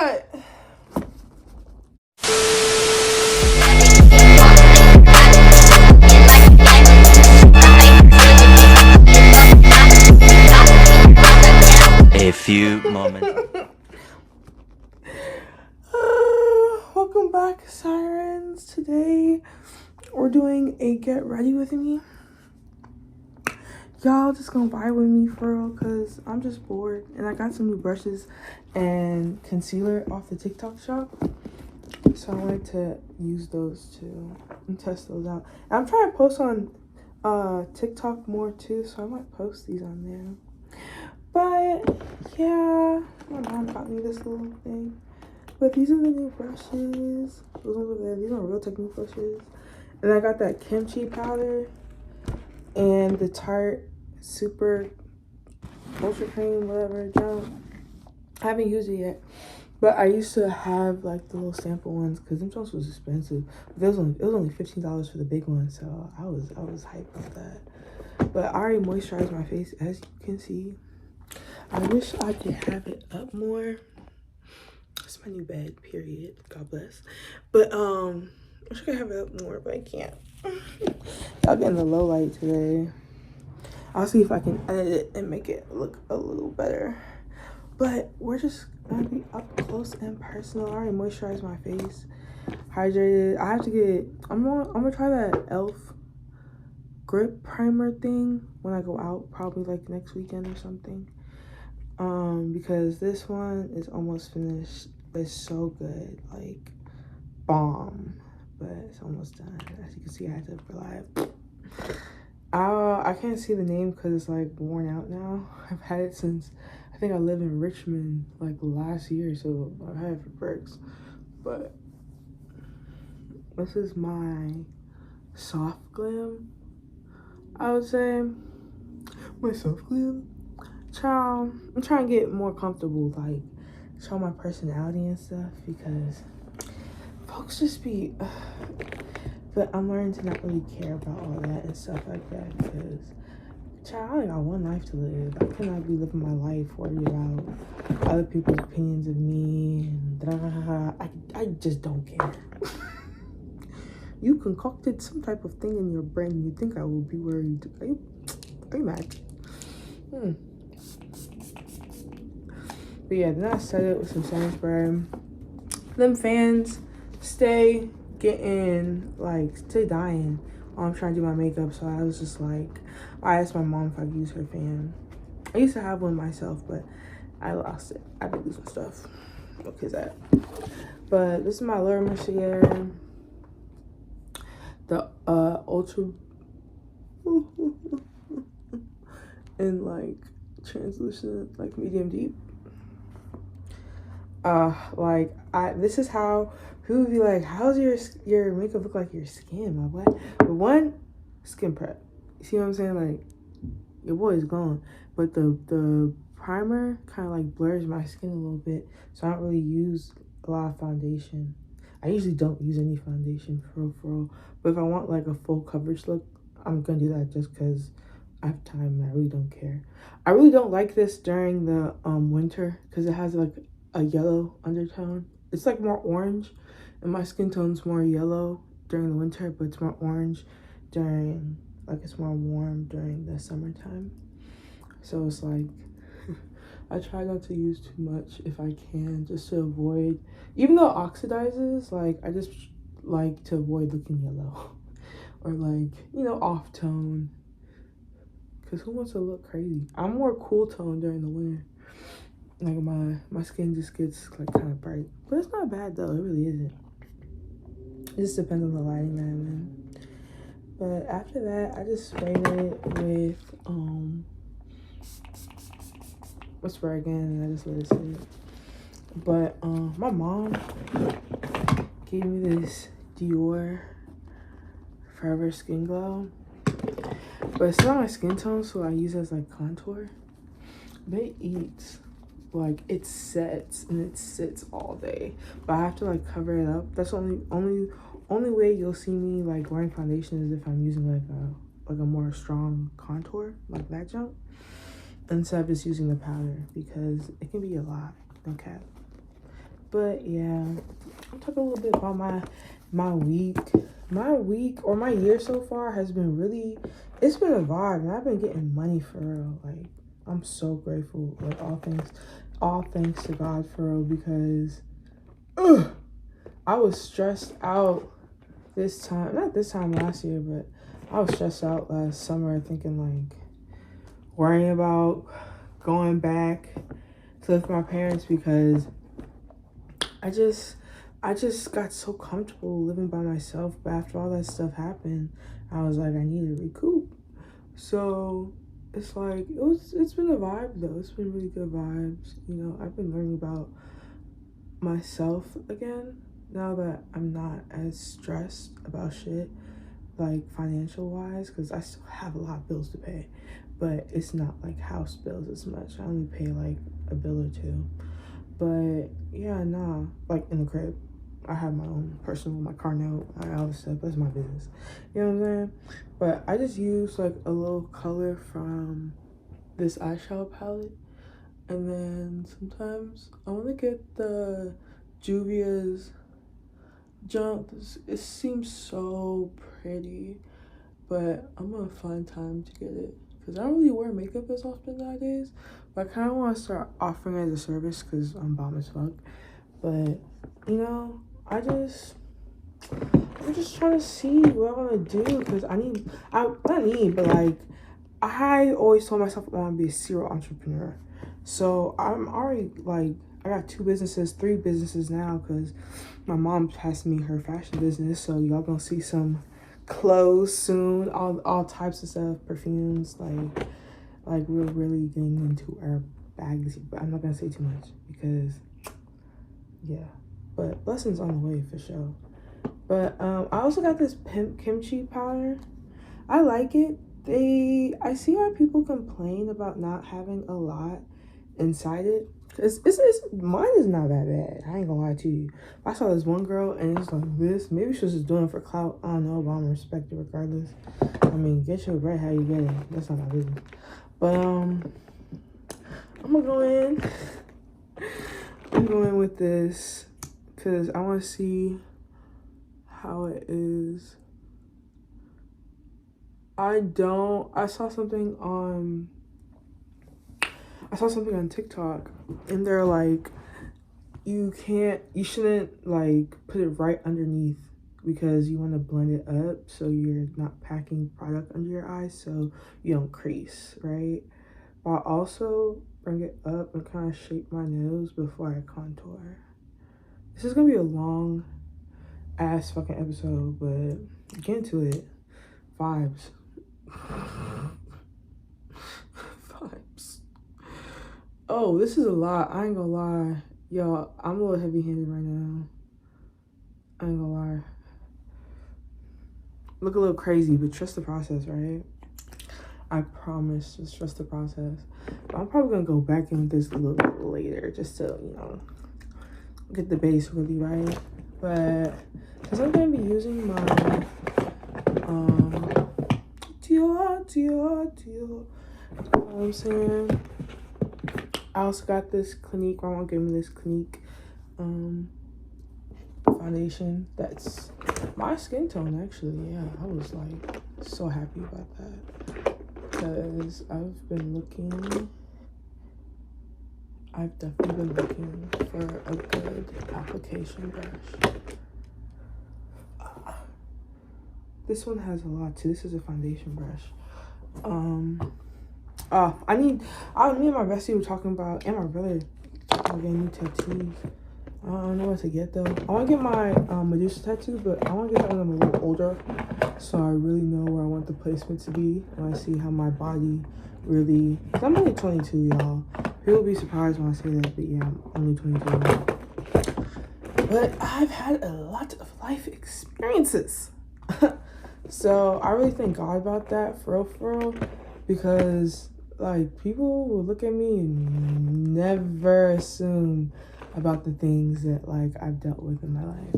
Cut. A few moments. Welcome back, Sirens. Today we're doing a get ready with me. Y'all just gonna vibe with me for real, cause I'm just bored and I got some new brushes and concealer off the TikTok shop. So I wanted to use those too and test those out. And I'm trying to post on TikTok more too, so I might post these on there. But yeah, my mom got me this little thing. But these are the new brushes. Those ones over there, these are Real Technique brushes. And I got that kimchi powder and the Tarte Super Ultra Cream, whatever junk. I haven't used it yet, but I used to have like the little sample ones because them jumps was expensive. But it was only $15 for the big one, so I was hyped about that. But I already moisturized my face, as you can see. I wish I could have it up more. It's my new bed, period. God bless. But I wish I could have it up more, but I can't. I'll get in the low light today. I'll see if I can edit it and make it look a little better. But we're just gonna be up close and personal. I already moisturized my face, hydrated. I have to get. I'm gonna try that e.l.f. grip primer thing when I go out, probably like next weekend or something. Because this one is almost finished. It's so good, like bomb. But it's almost done. As you can see, I had to rely. I can't see the name because it's like worn out now. I've had it since I think I lived in Richmond like last year, so I've had it for bricks. But this is my soft glam, I would say. My soft glam. Child, I'm trying to get more comfortable, like show my personality and stuff, because folks just be but I'm learning to not really care about all that and stuff like that, because child, I only got one life to live. I cannot be living my life worried about other people's opinions of me and I just don't care. You concocted some type of thing in your brain, you think I will be worried. Are you mad? But yeah, then I set it with some setting spray. Them fans stay dying while I'm trying to do my makeup. So I was just like, I asked my mom if I could use her fan. I used to have one myself, but I lost it. I've been losing stuff. Look at that. But this is my Laura Mercier, the ultra in like translucent, like medium deep. This is how people would be like, how's your makeup look like your skin? My what? But one, skin prep. You see what I'm saying? Like, your boy is gone, but the primer kind of like blurs my skin a little bit, so I don't really use a lot of foundation. I usually don't use any foundation for real. But if I want like a full coverage look, I'm gonna do that just because I have time and I really don't care. I really don't like this during the winter because it has like a yellow undertone. It's like more orange, and my skin tone's more yellow during the winter, but it's more orange during, like, it's more warm during the summertime. So it's like, I try not to use too much if I can, just to avoid, even though it oxidizes, like, I just like to avoid looking yellow or like, you know, off tone, because who wants to look crazy? I'm more cool tone during the winter. Like my skin just gets like kind of bright, but it's not bad though. It really isn't. It just depends on the lighting that I'm in. But after that, I just sprayed it with what's spray again, and I just let it sit. But my mom gave me this Dior Forever Skin Glow, but it's not my skin tone, so I use it as like contour. But it eats. Like, it sets and it sits all day, but I have to like cover it up. That's the only way you'll see me like wearing foundation is if I'm using like a more strong contour, like that jump, instead of just using the powder, because it can be a lot. No cap. But yeah, I'll talk a little bit about my week. My week or my year so far has been really, it's been a vibe, and I've been getting money for real. Like, I'm so grateful. Like, all thanks to God for real, because I was stressed out not this time last year, but I was stressed out last summer, thinking like, worrying about going back to live with my parents, because I just got so comfortable living by myself. But after all that stuff happened, I was like, I need to recoup. So it's like, it's been a vibe though. It's been really good vibes. You know, I've been learning about myself again now that I'm not as stressed about shit, like financial wise, because I still have a lot of bills to pay, but it's not like house bills as much. I only pay like a bill or two. But yeah, nah, like in the crib, I have my own personal, my car note, all this stuff. That's my business. You know what I'm saying? But I just use like a little color from this eyeshadow palette, and then sometimes I want to get the Juvia's jump. It seems so pretty, but I'm gonna find time to get it, because I don't really wear makeup as often nowadays. But I kind of want to start offering it as a service, because I'm bomb as fuck. But you know, I'm just trying to see what I want to do, because I always told myself I want to be a serial entrepreneur. So I'm already like, I got 3 businesses now, because my mom passed me her fashion business. So y'all gonna see some clothes soon, all types of stuff, perfumes, like we're really getting into our bags. But I'm not gonna say too much, because yeah, but blessings on the way for sure. But I also got this pimp kimchi powder. I like it. I see how people complain about not having a lot inside it. It's mine is not that bad. I ain't gonna lie to you. I saw this one girl and it's like this. Maybe she was just doing it for clout. I don't know, but I'm gonna respect it regardless. I mean, get your bread how you get it. That's not my business. But I'm gonna go in. I'm going with this because I want to see how it is. I saw something on TikTok, and they're like, you shouldn't like put it right underneath, because you want to blend it up so you're not packing product under your eyes so you don't crease, right? But I'll also bring it up and kind of shape my nose before I contour. This is gonna be a long ass fucking episode, but get into it. Vibes. Vibes. Oh, this is a lot. I ain't gonna lie. Yo, I'm a little heavy-handed right now. I ain't gonna lie. Look a little crazy, but trust the process, right? I promise, just trust the process. But I'm probably gonna go back in this a little bit later, just to, get the base really right. But because I'm gonna be using my Dior. You know what I'm saying? I also got this Clinique. My mom gave me this Clinique foundation. That's my skin tone, actually. Yeah, I was like so happy about that, because I've definitely been looking for a good application brush. This one has a lot too. This is a foundation brush. Me and my bestie were talking about, and my brother talking about getting new tattoos. I don't know what to get though. I want to get my Medusa tattoo, but I want to get that when I'm a little older, so I really know where I want the placement to be, and I see how my body really. Cause I'm only 22, y'all. People will be surprised when I say that, but yeah, I'm only 22. But I've had a lot of life experiences. So I really thank God about that, for real, because like people will look at me and never assume about the things that like I've dealt with in my life.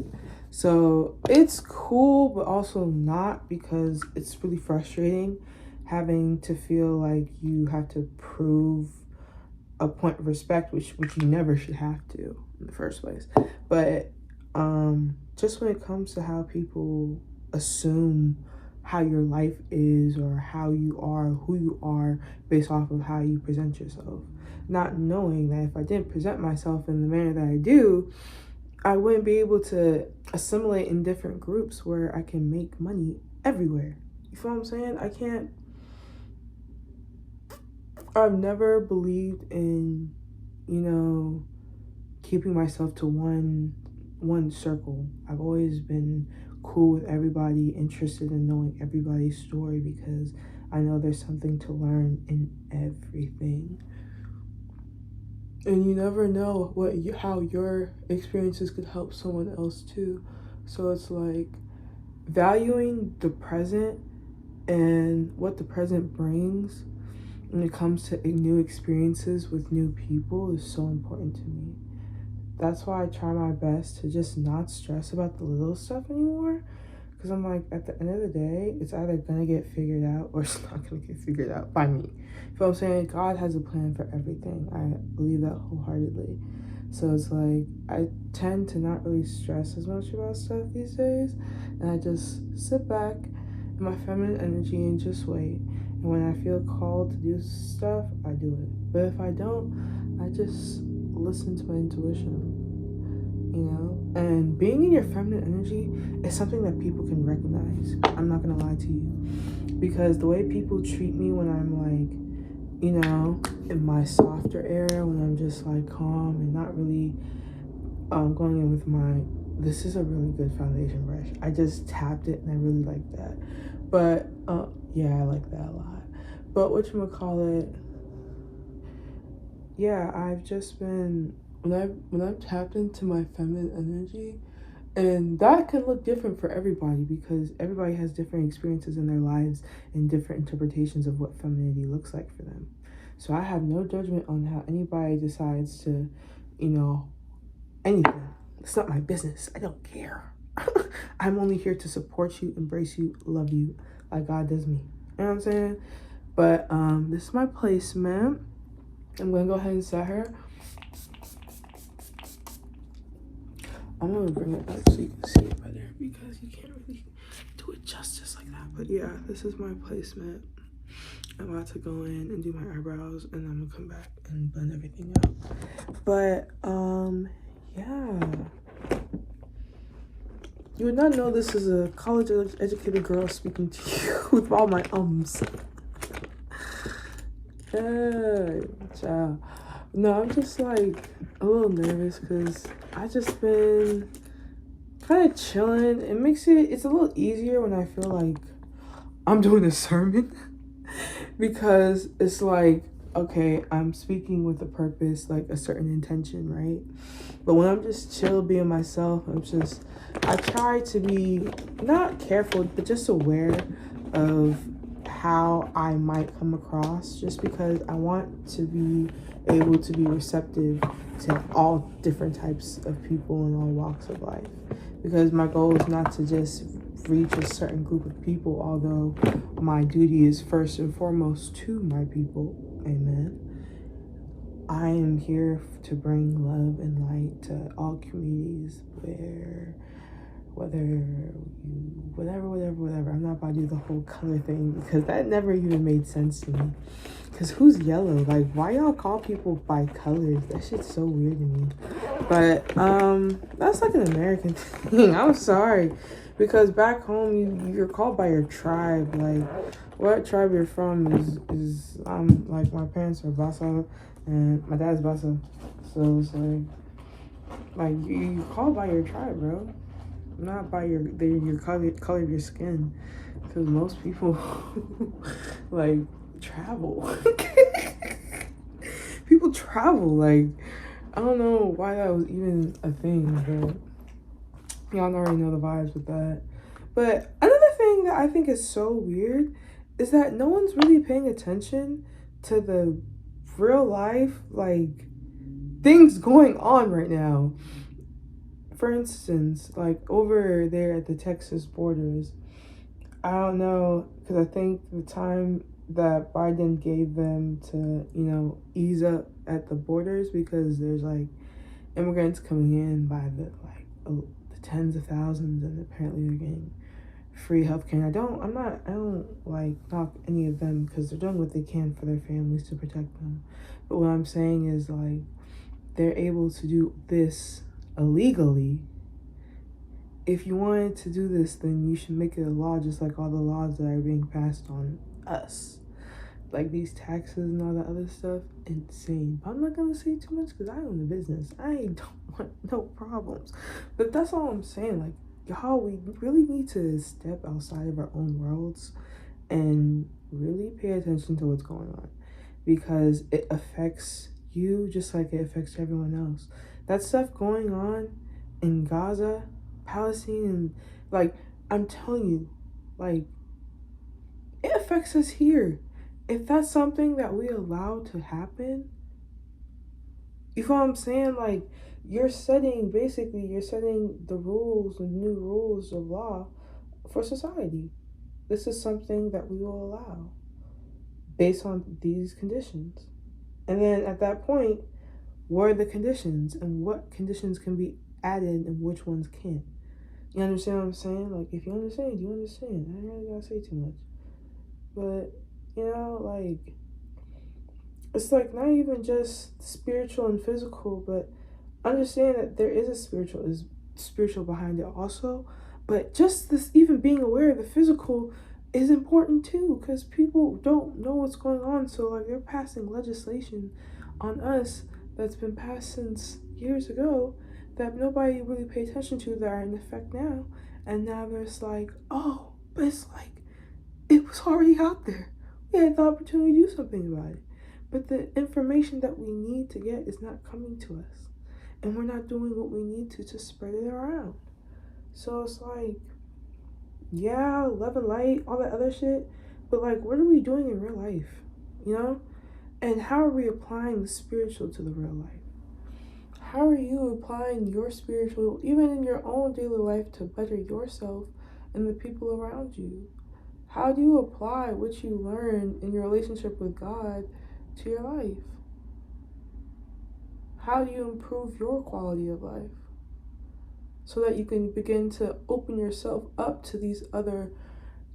So it's cool, but also not, because it's really frustrating having to feel like you have to prove a point of respect, which you never should have to in the first place. But just when it comes to how people assume how your life is or how you are, who you are, based off of how you present yourself, not knowing that if I didn't present myself in the manner that I do, I wouldn't be able to assimilate in different groups where I can make money everywhere. You feel what I'm saying? I've never believed in, keeping myself to one circle. I've always been cool with everybody, interested in knowing everybody's story, because I know there's something to learn in everything. And you never know how your experiences could help someone else too. So it's like valuing the present and what the present brings when it comes to new experiences with new people is so important to me. That's why I try my best to just not stress about the little stuff anymore. Because I'm like, at the end of the day, it's either going to get figured out or it's not going to get figured out by me. You know what I'm saying? God has a plan for everything. I believe that wholeheartedly. So it's like, I tend to not really stress as much about stuff these days. And I just sit back in my feminine energy and just wait. And when I feel called to do stuff, I do it. But if I don't, I just listen to my intuition. And being in your feminine energy is something that people can recognize. I'm not gonna lie to you, because the way people treat me when I'm like, in my softer area, when I'm just like calm and not really going in with this is a really good foundation brush. I just tapped it and I really like that. But yeah, I like that a lot. But whatchamacallit, yeah, I've just been, when I've tapped into my feminine energy, and that can look different for everybody because everybody has different experiences in their lives and different interpretations of what femininity looks like for them. So I have no judgment on how anybody decides to, anything. It's not my business. I don't care. I'm only here to support you, embrace you, love you like God does me. You know what I'm saying? But this is my placement. I'm going to go ahead and set her. I'm going to bring it up so you can see it better because you can't really do it justice like that. But yeah, this is my placement. I'm about to go in and do my eyebrows and I'm going to come back and blend everything out. But yeah. You would not know this is a college educated girl speaking to you with all my ums. Hey, child. No, I'm just like a little nervous because I just been kind of chilling. It's a little easier when I feel like I'm doing a sermon because it's like, okay, I'm speaking with a purpose, like a certain intention, right? But when I'm just chill being myself, I try to be not careful, but just aware of how I might come across, just because I want to be able to be receptive to all different types of people in all walks of life. Because my goal is not to just reach a certain group of people, although my duty is first and foremost to my people. Amen. I am here to bring love and light to all communities whatever. I'm not about to do the whole color thing because that never even made sense to me. Because who's yellow? Like, why y'all call people by colors? That shit's so weird to me. But that's like an American thing. I'm sorry. Because back home, you're called by your tribe. Like, what tribe you're from is like, my parents are Basa and my dad's Basa. So it's like you're called by your tribe, bro. Not by your color of your skin. Because most people, like, travel. People travel. Like, I don't know why that was even a thing, but y'all already know the vibes with that. But another thing that I think is so weird is that no one's really paying attention to the real life, like, things going on right now. For instance, like over there at the Texas borders, I don't know, because I think the time that Biden gave them to, ease up at the borders, because there's like immigrants coming in by the the tens of thousands, and apparently they're getting free healthcare. And I don't like knock any of them, because they're doing what they can for their families to protect them. But what I'm saying is, like, they're able to do this illegally. If you wanted to do this, then you should make it a law, just like all the laws that are being passed on us. Like these taxes and all that other stuff, insane. But I'm not gonna say too much, because I own the business. I don't want no problems. But that's all I'm saying. Like, y'all, we really need to step outside of our own worlds and really pay attention to what's going on, because it affects you just like it affects everyone else. That stuff going on in Gaza, Palestine, and like, I'm telling you, like, it affects us here. If that's something that we allow to happen, you feel what I'm saying? Like, you're setting the rules, the new rules of law for society. This is something that we will allow based on these conditions. And then at that point, what are the conditions, and what conditions can be added and which ones can't? You understand what I'm saying? Like, if you understand, you understand. I don't really gotta say too much. But, like, it's like not even just spiritual and physical, but understand that there is spiritual behind it also. But just this, even being aware of the physical is important too, because people don't know what's going on. So, like, they're passing legislation on us that's been passed since years ago that nobody really paid attention to, that are in effect now. And now there's like, oh, but it's like, it was already out there. We had the opportunity to do something about it. But the information that we need to get is not coming to us. And we're not doing what we need to spread it around. So it's like, yeah, love and light, all that other shit. But, like, what are we doing in real life? And how are we applying the spiritual to the real life? How are you applying your spiritual, even in your own daily life, to better yourself and the people around you? How do you apply what you learn in your relationship with God to your life? How do you improve your quality of life so that you can begin to open yourself up to these other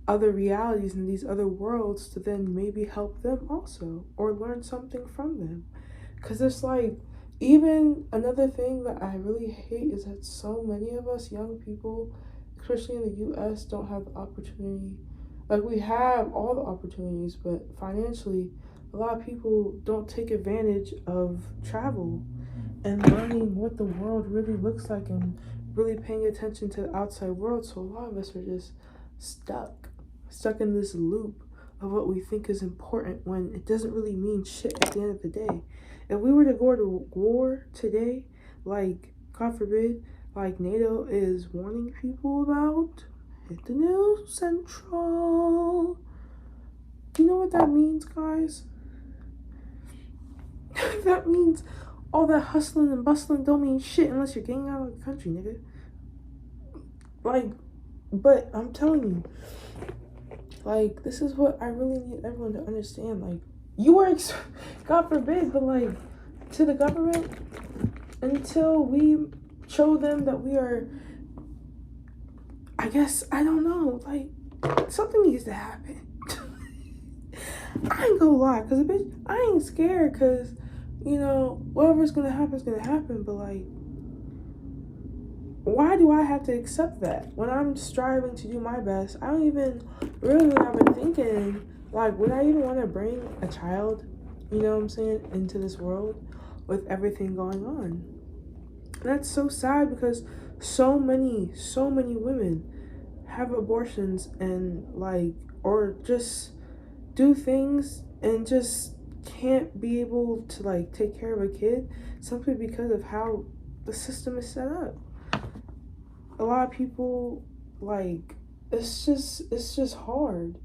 realities and these other worlds, to then maybe help them also, or learn something from them? Because it's like, even another thing that I really hate is that so many of us young people, especially in the U.S., don't have the opportunity. Like, we have all the opportunities, but financially, a lot of people don't take advantage of travel and learning what the world really looks like, and really paying attention to the outside world. So a lot of us are just stuck in this loop of what we think is important, when it doesn't really mean shit at the end of the day. If we were to go to war today, like, God forbid, like NATO is warning people about, hit the news central. You know what that means, guys? That means all that hustling and bustling don't mean shit unless you're getting out of the country, nigga. Like, but I'm telling you, like, this is what I really need everyone to understand. Like, you are, God forbid, but, like, to the government, until we show them that we are, I guess, I don't know, like, something needs to happen. I ain't gonna lie, because, bitch, I ain't scared, because, whatever's gonna happen is gonna happen, but, like, why do I have to accept that when I'm striving to do my best? I don't even really, I've been thinking, like, would I even want to bring a child, into this world with everything going on? And that's so sad, because so many women have abortions and, like, or just do things and just can't be able to, like, take care of a kid simply because of how the system is set up. A lot of people, like, it's just hard,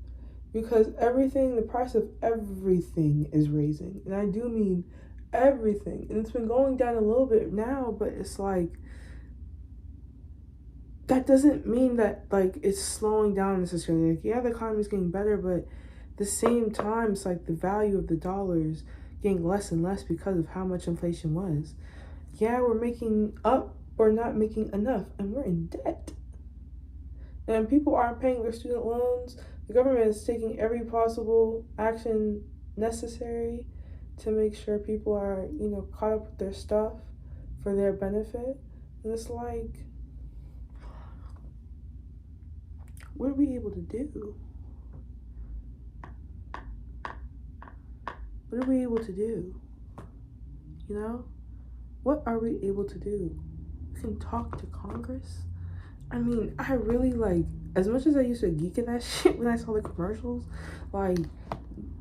because the price of everything is raising, and I do mean everything. And it's been going down a little bit now, but it's like, that doesn't mean that, like, it's slowing down necessarily. Like, yeah, the economy's getting better, but the same time, it's like the value of the dollar is getting less and less because of how much inflation was. Yeah, we're making up or not making enough, and we're in debt. And people aren't paying their student loans. The government is taking every possible action necessary to make sure people are, caught up with their stuff for their benefit. And it's like, what are we able to do? What are we able to do? What are we able to do? We can talk to Congress. I mean, I really as much as I used to geek at that shit when I saw the commercials,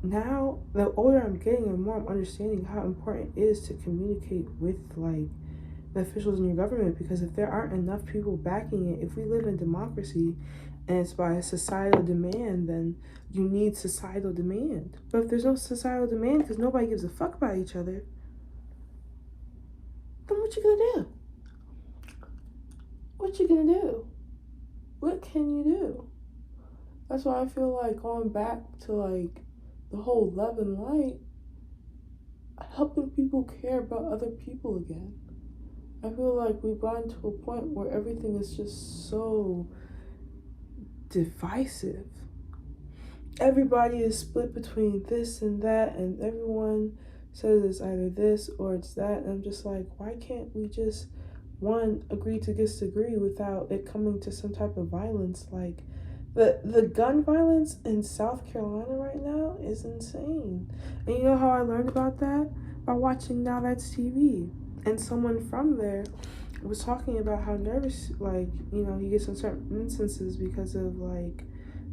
now the older I'm getting, the more I'm understanding how important it is to communicate with the officials in your government, because if there aren't enough people backing it, if we live in democracy and it's by societal demand, then you need societal demand. But if there's no societal demand because nobody gives a fuck about each other, then what you gonna do? What you gonna do? What can you do? That's why I feel like going back to the whole love and light, helping people care about other people again. I feel like we've gotten to a point where everything is just so divisive. Everybody is split between this and that, and everyone says it's either this or it's that. And I'm just like, why can't we just, one, agree to disagree without it coming to some type of violence? The gun violence in South Carolina right now is insane. And you know how I learned about that? By watching Now That's TV. And someone from there was talking about how nervous, he gets in certain instances because of,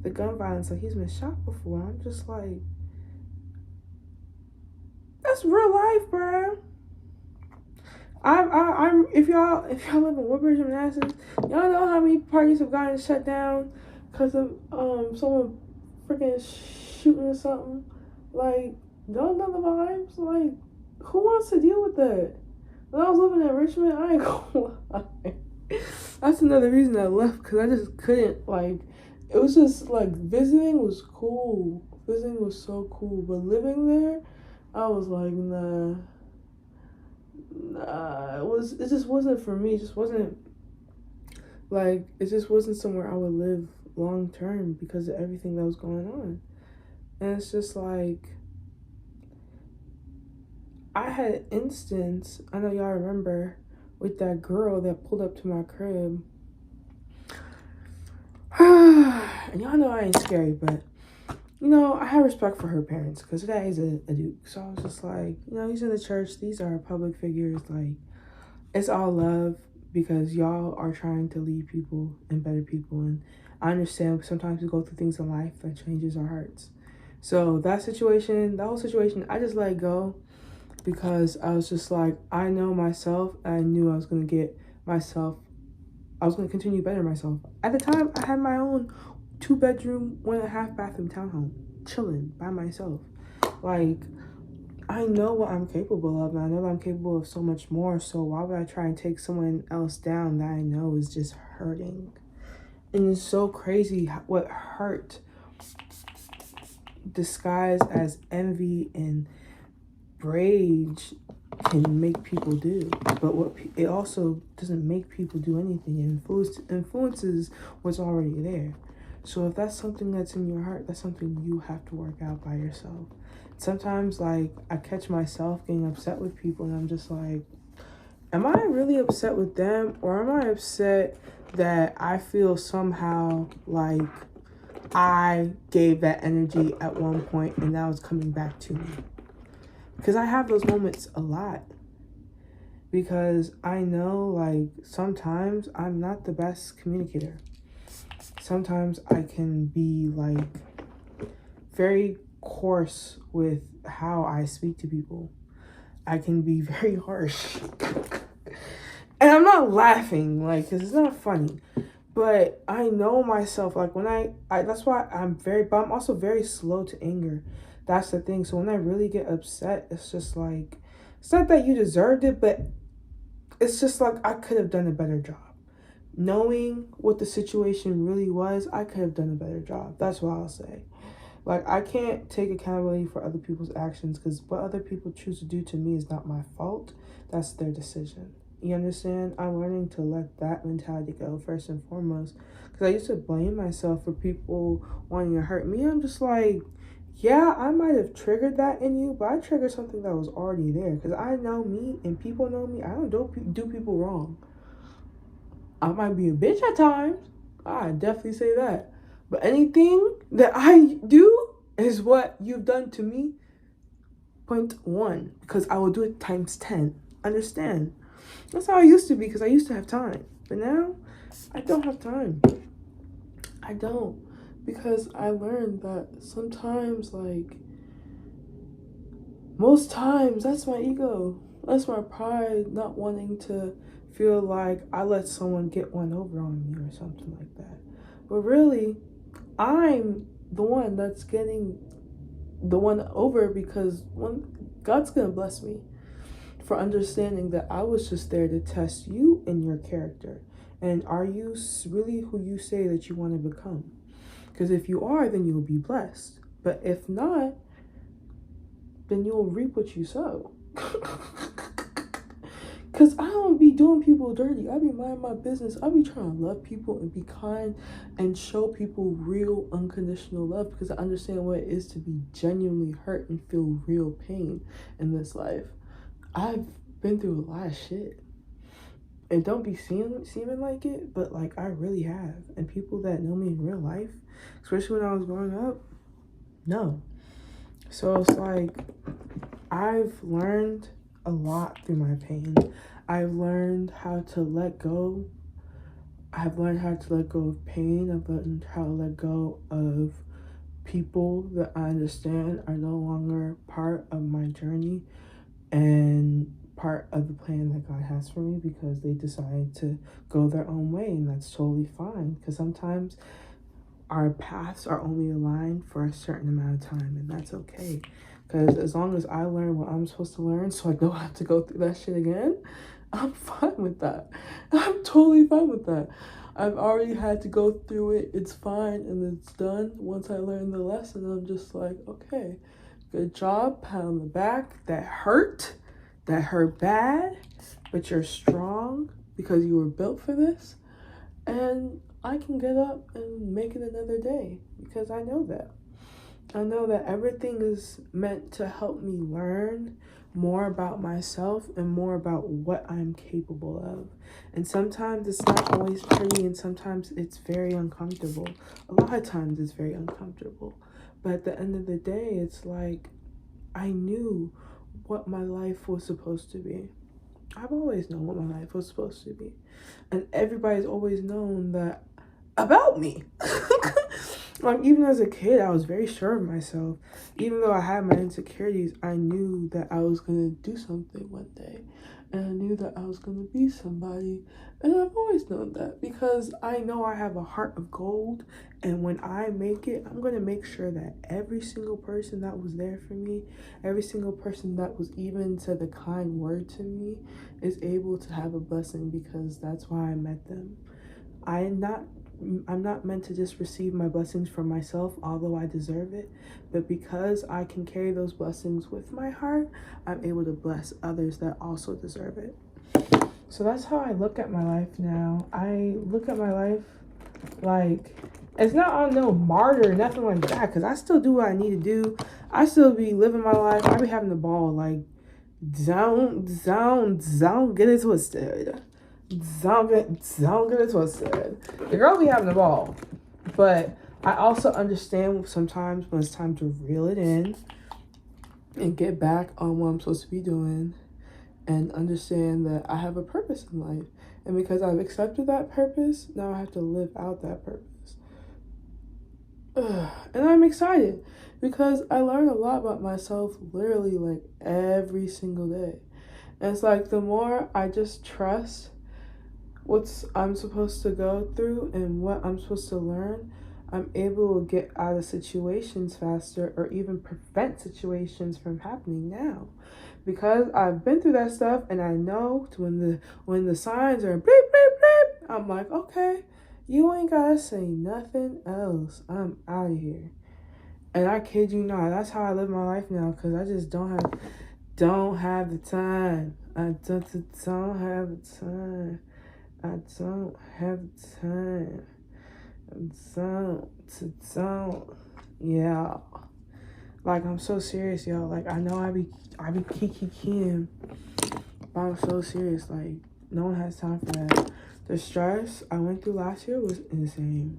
the gun violence. He's been shot before. I'm just like, that's real life, bro. I'm if y'all live in Woodbridge or Manassas, y'all know how many parties have gotten shut down because of someone freaking shooting or something. Don't know the vibes. Who wants to deal with that? When I was living in Richmond, I ain't gonna lie. That's another reason I left, because I just couldn't, it was just, visiting was cool. Visiting was so cool. But living there, I was like, nah, it just wasn't for me. It just wasn't, it just wasn't somewhere I would live long term because of everything that was going on. And it's just I had an instance, I know y'all remember, with that girl that pulled up to my crib. And y'all know I ain't scary, but, I had respect for her parents because that is a duke. So I was just he's in the church. These are public figures. It's all love because y'all are trying to lead people and better people. And I understand sometimes we go through things in life that changes our hearts. So that whole situation, I just let go. Because I was just I know myself, and I knew I was going to continue to better myself. At the time, I had my own 2-bedroom, 1.5 bathroom townhome, chilling by myself. I know what I'm capable of, and I know I'm capable of so much more, so why would I try and take someone else down that I know is just hurting? And it's so crazy what hurt disguised as envy and rage can make people do, but it also doesn't make people do anything. It influences what's already there. So if that's something that's in your heart, that's something you have to work out by yourself. Sometimes I catch myself getting upset with people, and I'm just am I really upset with them, or am I upset that I feel somehow I gave that energy at one point and now it's coming back to me? Because I have those moments a lot. Because I know, sometimes I'm not the best communicator. Sometimes I can be, very coarse with how I speak to people. I can be very harsh. And I'm not laughing, because it's not funny. But I know myself, when I that's why but I'm also very slow to anger. That's the thing. So when I really get upset, it's just it's not that you deserved it, but it's just I could have done a better job. Knowing what the situation really was, I could have done a better job. That's what I'll say. Like, I can't take accountability for other people's actions because what other people choose to do to me is not my fault. That's their decision. You understand? I'm learning to let that mentality go first and foremost. Because I used to blame myself for people wanting to hurt me. I'm just like, yeah, I might have triggered that in you, but I triggered something that was already there. Because I know me and people know me. I don't do people wrong. I might be a bitch at times. I definitely say that. But anything that I do is what you've done to me, 0.1. Because I will do it times 10. Understand? That's how I used to be because I used to have time. But now, I don't have time. I don't. Because I learned that sometimes, like, most times, that's my ego. That's my pride not wanting to feel like I let someone get one over on me or something like that. But really, I'm the one that's getting the one over because God's going to bless me for understanding that I was just there to test you and your character. And are you really who you say that you want to become? Because if you are, then you'll be blessed. But if not, then you'll reap what you sow. Because I don't be doing people dirty. I be minding my business. I be trying to love people and be kind and show people real unconditional love because I understand what it is to be genuinely hurt and feel real pain in this life. I've been through a lot of shit. And don't be seeming like it, but like I really have. And people that know me in real life, especially when I was growing up, no. So it's like I've learned a lot through my pain. I've learned how to let go. I've learned how to let go of pain. I've learned how to let go of people that I understand are no longer part of my journey and part of the plan that God has for me because they decide to go their own way, and that's totally fine because sometimes our paths are only aligned for a certain amount of time, and that's okay. Because as long as I learn what I'm supposed to learn so I don't have to go through that shit again, I'm fine with that. I'm totally fine with that. I've already had to go through it. It's fine and it's done. Once I learn the lesson, I'm just like, okay, good job, pat on the back. That hurt bad, but you're strong because you were built for this. And I can get up and make it another day because I know that. I know that everything is meant to help me learn more about myself and more about what I'm capable of. And sometimes it's not always pretty and sometimes it's very uncomfortable. A lot of times it's very uncomfortable. But at the end of the day, it's like I knew what my life was supposed to be. I've always known what my life was supposed to be. And everybody's always known that about me. Like, even as a kid, I was very sure of myself. Even though I had my insecurities, I knew that I was going to do something one day. And I knew that I was going to be somebody. And I've always known that because I know I have a heart of gold. And when I make it, I'm going to make sure that every single person that was there for me, every single person that was even said the kind word to me is able to have a blessing because that's why I met them. I'm not meant to just receive my blessings for myself, although I deserve it. But because I can carry those blessings with my heart, I'm able to bless others that also deserve it. So that's how I look at my life now. I look at my life like it's not on no martyr, nothing like that, because I still do what I need to do. I still be living my life. I be having the ball. Like, don't get it twisted. Don't get it twisted. The girl be having the ball. But I also understand sometimes when it's time to reel it in and get back on what I'm supposed to be doing and understand that I have a purpose in life. And because I've accepted that purpose, now I have to live out that purpose. And I'm excited because I learn a lot about myself literally like every single day. And it's like the more I just trust what I'm supposed to go through and what I'm supposed to learn, I'm able to get out of situations faster or even prevent situations from happening now. Because I've been through that stuff and I know when the signs are bleep, bleep, bleep, I'm like, okay, you ain't gotta say nothing else. I'm out of here. And I kid you not, that's how I live my life now, because I just don't have the time. I don't have the time. I don't have the time. Don't. Yeah. Like, I'm so serious, yo. Like, I know I be kikiing, but I'm so serious. Like, no one has time for that. The stress I went through last year was insane.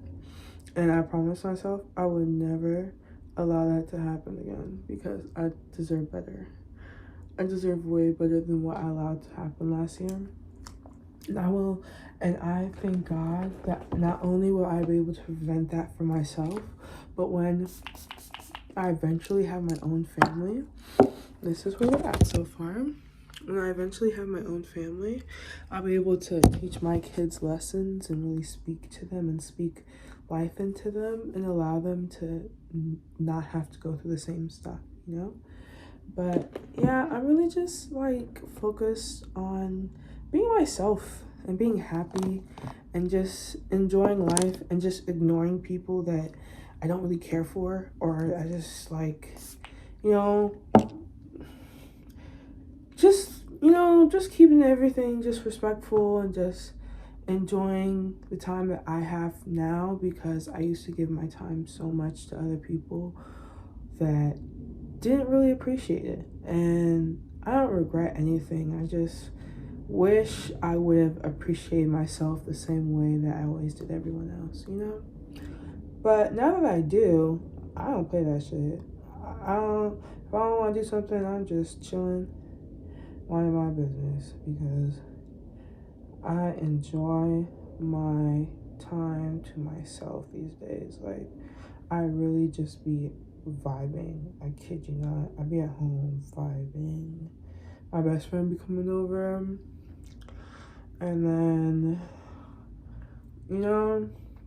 And I promised myself I would never allow that to happen again, because I deserve better. I deserve way better than what I allowed to happen last year. And I thank God that not only will I be able to prevent that for myself, but when I eventually have my own family, this is where we're at so far. When I eventually have my own family, I'll be able to teach my kids lessons and really speak to them and speak life into them and allow them to not have to go through the same stuff, you know? But yeah, I'm really just like focused on being myself and being happy and just enjoying life and just ignoring people that I don't really care for, or I just like, just keeping everything just respectful and just enjoying the time that I have now, because I used to give my time so much to other people that didn't really appreciate it. And I don't regret anything. I just wish I would have appreciated myself the same way that I always did everyone else, But now that I do, I don't play that shit. If I don't want to do something, I'm just chilling, minding my business, because I enjoy my time to myself these days. Like, I really just be vibing. I kid you not. I be at home vibing. My best friend be coming over, and then,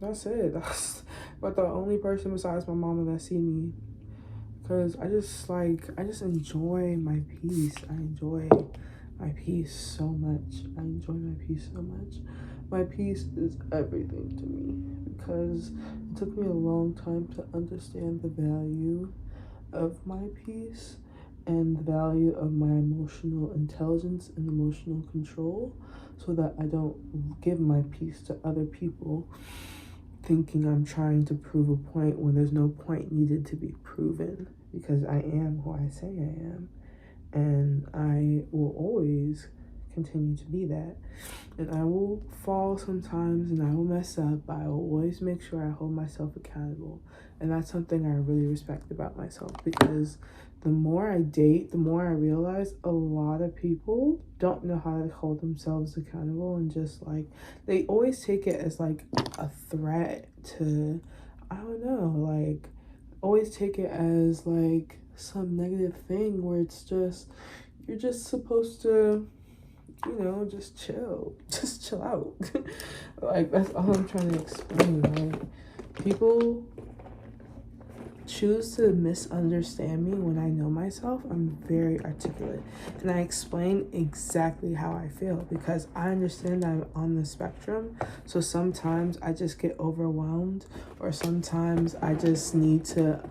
that's it. That's but the only person besides my mama that see me. Because I just enjoy my peace. I enjoy my peace so much. My peace is everything to me, because it took me a long time to understand the value of my peace and the value of my emotional intelligence and emotional control, so that I don't give my peace to other people thinking I'm trying to prove a point when there's no point needed to be proven, because I am who I say I am, and I will always continue to be that. And I will fall sometimes and I will mess up, but I will always make sure I hold myself accountable. And that's something I really respect about myself, because the more I date, the more I realize a lot of people don't know how to hold themselves accountable, and just like, they always take it as like a threat to, I don't know, like, always take it as like some negative thing where it's just, you're just supposed to, just chill out. Like, that's all I'm trying to explain. Like, people choose to misunderstand me when I know myself. I'm very articulate, and I explain exactly how I feel, because I understand that I'm on the spectrum. So sometimes I just get overwhelmed, or sometimes I just need to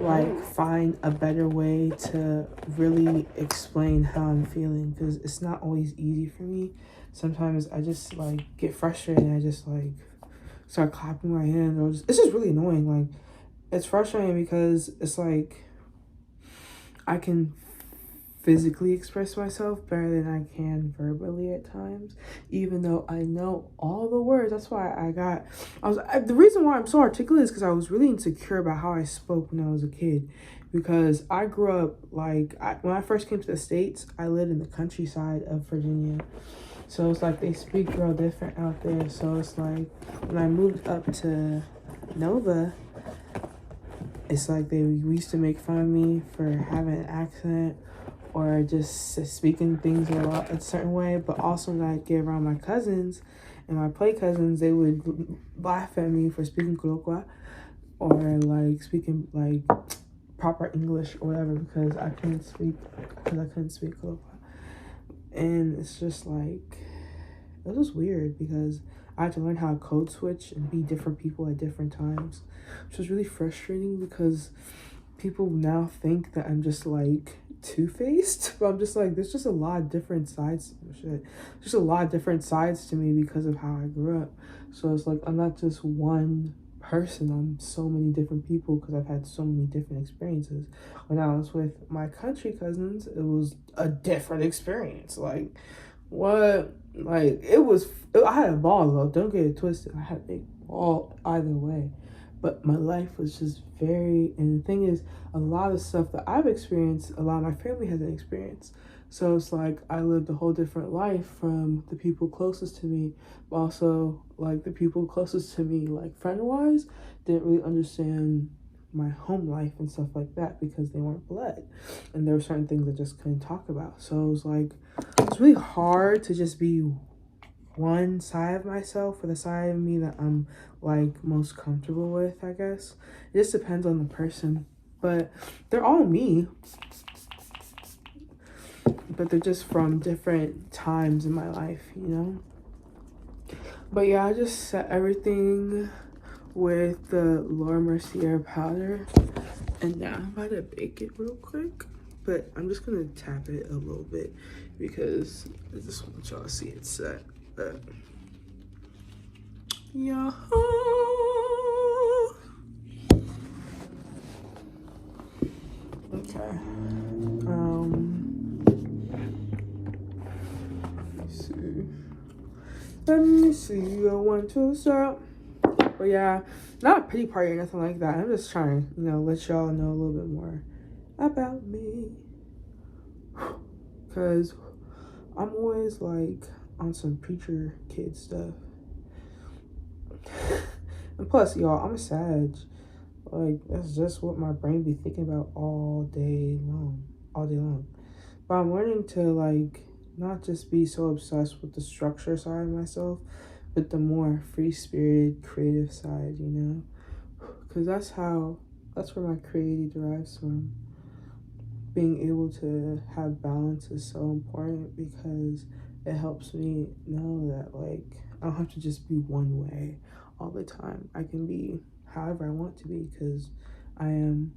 like find a better way to really explain how I'm feeling, because it's not always easy for me. Sometimes I just like get frustrated and I just like start clapping my hands, or it's just really annoying. Like, it's frustrating because it's like I can physically express myself better than I can verbally at times, even though I know all the words. That's why the reason why I'm so articulate is because I was really insecure about how I spoke when I was a kid, because I grew up like, when I first came to the States, I lived in the countryside of Virginia. So it's like they speak real different out there. So it's like when I moved up to Nova, it's like we used to make fun of me for having an accent, or just speaking things a certain way. But also when I get around my cousins and my play cousins, they would laugh at me for speaking Colloqua, or like speaking like proper English or whatever, because I couldn't speak Colloqua. And it's just like, it was weird, because I had to learn how to code switch and be different people at different times, which was really frustrating, because people now think that I'm just like two-faced, but I'm just like, there's just a lot of different sides. Just a lot of different sides to me because of how I grew up. So it's like, I'm not just one person, I'm so many different people because I've had so many different experiences. When I was with my country cousins, it was a different experience. Like, what? Like, I had a ball though, don't get it twisted. I had a ball either way. But my life was just and the thing is, a lot of stuff that I've experienced, a lot of my family hasn't experienced. So it's like, I lived a whole different life from the people closest to me, but also, like, the people closest to me, like, friend-wise, didn't really understand my home life and stuff like that because they weren't blood. And there were certain things I just couldn't talk about. So it was like, it's really hard to just be one side of myself, or the side of me that I'm like most comfortable with, I guess. It just depends on the person, but they're all me, but they're just from different times in my life, you know. But yeah, I just set everything with the Laura Mercier powder, and now I'm about to bake it real quick, but I'm just gonna tap it a little bit because I just want y'all to see it set. But yeah, okay. Let me see. I want to stop. But yeah, not a pity party or nothing like that. I'm just trying to, let y'all know a little bit more about me, because I'm always like on some preacher kid stuff. And plus, y'all, I'm a Sag. Like, that's just what my brain be thinking about all day long. But I'm learning to, like, not just be so obsessed with the structure side of myself, but the more free-spirited, creative side, Because that's where my creativity derives from. Being able to have balance is so important because it helps me know that, like, I don't have to just be one way all the time. I can be however I want to be because I am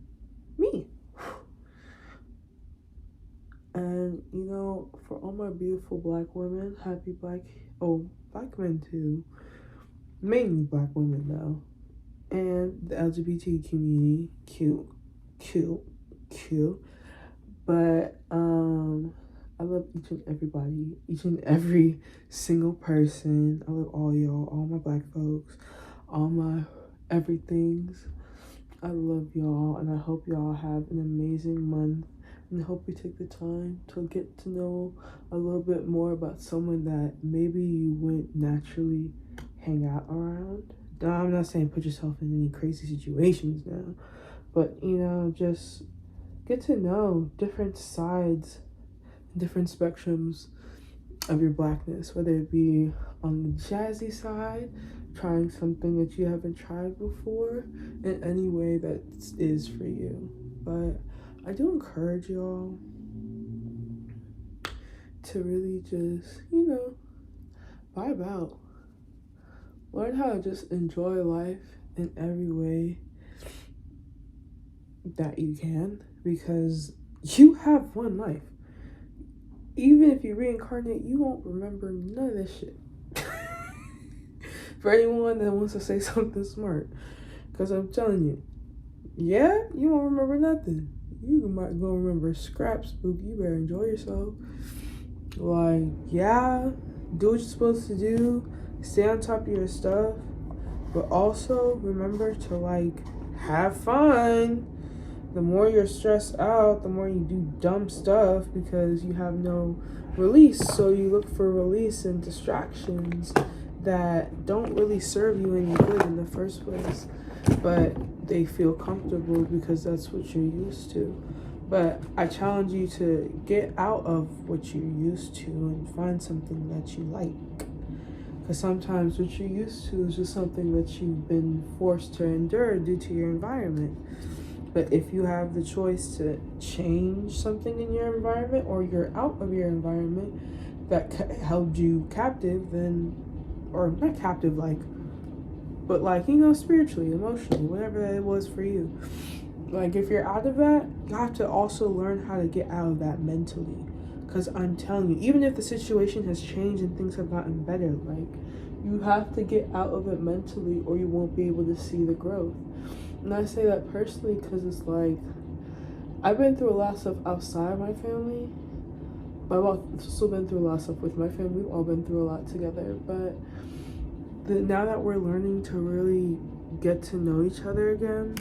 me. And, for all my beautiful black women, black men too, mainly black women though, and the LGBT community, cute. But, I love each and every single person. I love all y'all, all my black folks, all my everythings. I love y'all, and I hope y'all have an amazing month, and I hope you take the time to get to know a little bit more about someone that maybe you wouldn't naturally hang out around. I'm not saying put yourself in any crazy situations now, but, just get to know different sides, different spectrums of your blackness, whether it be on the jazzy side, trying something that you haven't tried before, in any way that is for you. But I do encourage y'all to really just, vibe out. Learn how to just enjoy life in every way that you can, because you have one life. Even if you reincarnate, you won't remember none of this shit. For anyone that wants to say something smart, because I'm telling you, you won't remember nothing. You might go remember scraps, Spooky. You better enjoy yourself. Like, do what you're supposed to do, stay on top of your stuff, but also remember to, like, have fun. The more you're stressed out, the more you do dumb stuff because you have no release. So you look for release and distractions that don't really serve you any good in the first place, but they feel comfortable because that's what you're used to. But I challenge you to get out of what you're used to and find something that you like. Because sometimes what you're used to is just something that you've been forced to endure due to your environment. But if you have the choice to change something in your environment, or you're out of your environment that held you captive, then, or not captive, but spiritually, emotionally, whatever that it was for you, Like, if you're out of that, you have to also learn how to get out of that mentally. Because I'm telling you, even if the situation has changed and things have gotten better, like, you have to get out of it mentally or you won't be able to see the growth. And I say that personally because it's like, I've been through a lot of stuff outside my family, but I've also been through a lot of stuff with my family. We've all been through a lot together. But now that we're learning to really get to know each other again,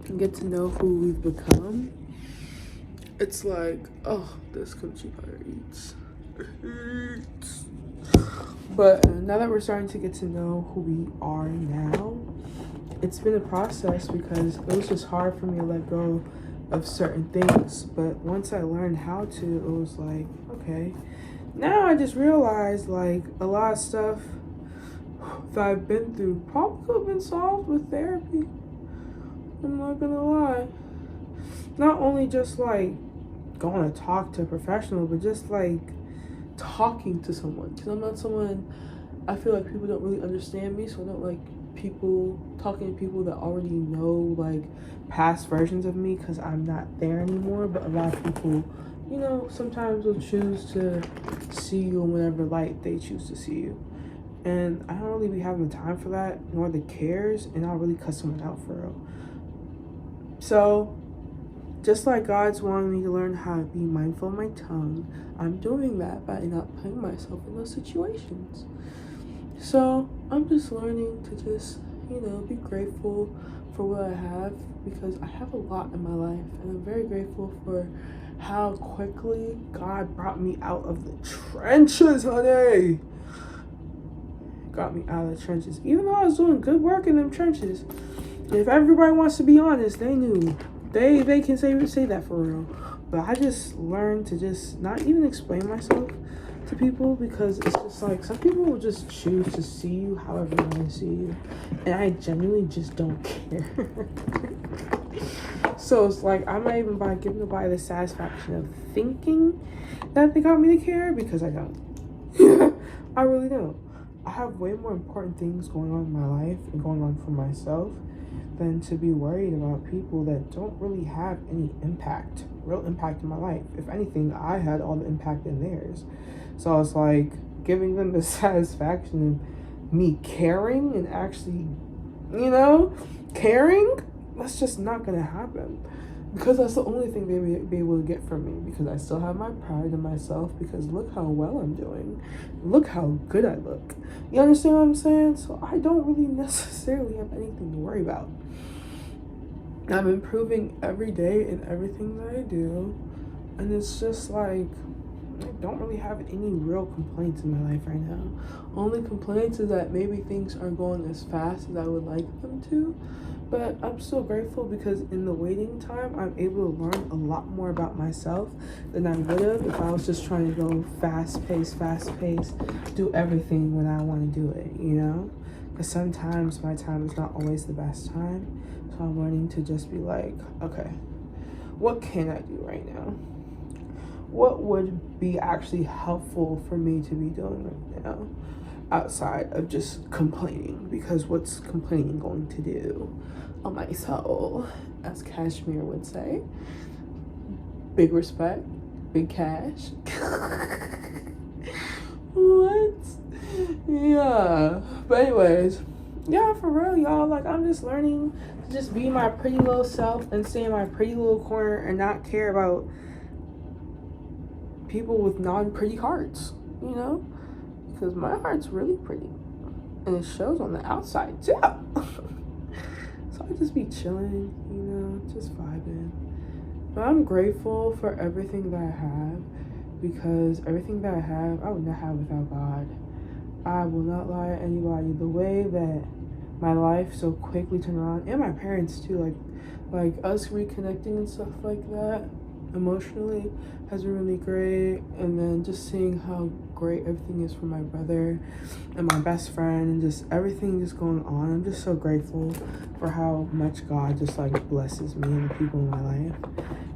and get to know who we've become, it's like, oh, this kimchi powder eats. But now that we're starting to get to know who we are now, it's been a process because it was just hard for me to let go of certain things. But once I learned how to, it was like, okay. Now I just realized, like, a lot of stuff that I've been through probably could have been solved with therapy. I'm not gonna lie. Not only just, like, going to talk to a professional, but just, like, talking to someone. Because I'm not someone, I feel like people don't really understand me, so I don't like talking to people that already know, like, past versions of me, because I'm not there anymore. But a lot of people, you know, sometimes will choose to see you in whatever light they choose to see you. And I don't really be having the time for that, nor the cares, and I'll really cut someone out for real. So, just like God's wanting me to learn how to be mindful of my tongue, I'm doing that by not putting myself in those situations. So, I'm just learning to just, you know, be grateful for what I have, because I have a lot in my life, and I'm very grateful for how quickly God brought me out of the trenches, honey. Got me out of the trenches, even though I was doing good work in them trenches. If everybody wants to be honest, they knew. They can say that for real. But I just learned to just not even explain myself to people, because it's just like, some people will just choose to see you however they want to see you, and I genuinely just don't care. So it's like, I'm not even about giving nobody the satisfaction of thinking that they got me to care, because I don't. I really don't. I have way more important things going on in my life and going on for myself than to be worried about people that don't really have any real impact in my life. If anything, I had all the impact in theirs. So it's like, giving them the satisfaction of me caring and actually, you know, caring, that's just not gonna happen. Because that's the only thing they will be able to get from me. Because I still have my pride in myself. Because look how well I'm doing. Look how good I look. You understand what I'm saying? So I don't really necessarily have anything to worry about. I'm improving every day in everything that I do. And it's just like, I don't really have any real complaints in my life right now. Only complaints is that maybe things aren't going as fast as I would like them to. But I'm still grateful, because in the waiting time, I'm able to learn a lot more about myself than I would have if I was just trying to go fast paced, do everything when I want to do it, you know? Because sometimes my time is not always the best time. So I'm learning to just be like, okay, what can I do right now? What would be actually helpful for me to be doing right now, outside of just complaining? Because what's complaining going to do on my soul, as Kashmir would say? Big respect, big cash. What? Yeah. But anyways, yeah, for real, y'all. Like, I'm just learning to just be my pretty little self and stay in my pretty little corner and not care about people with non-pretty hearts, you know? Because my heart's really pretty. And it shows on the outside, too. So I just be chilling, you know, just vibing. But I'm grateful for everything that I have, because everything that I have, I would not have without God. I will not lie to anybody. The way that my life so quickly turned around, and my parents too, like us reconnecting and stuff like that, emotionally, has been really great. And then just seeing how great everything is for my brother and my best friend, and just everything just going on, I'm just so grateful for how much God just like blesses me and the people in my life.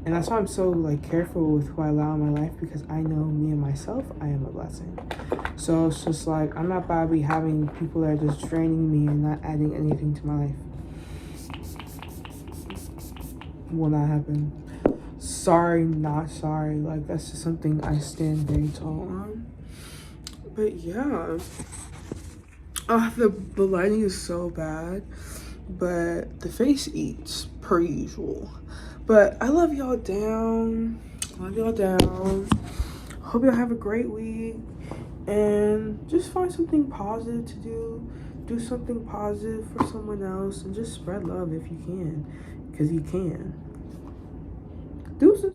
And that's why I'm so like careful with who I allow in my life, because I know me and myself, I am a blessing. So it's just like, I'm not about to be having people that are just draining me and not adding anything to my life. will not happen. Sorry, not sorry. Like, that's just something I stand very tall on. But yeah, the lighting is so bad, but the face eats per usual. But I love y'all down. Hope y'all have a great week, and just find something positive to do. Do something positive for someone else, and just spread love if you can, because you can. Deuces.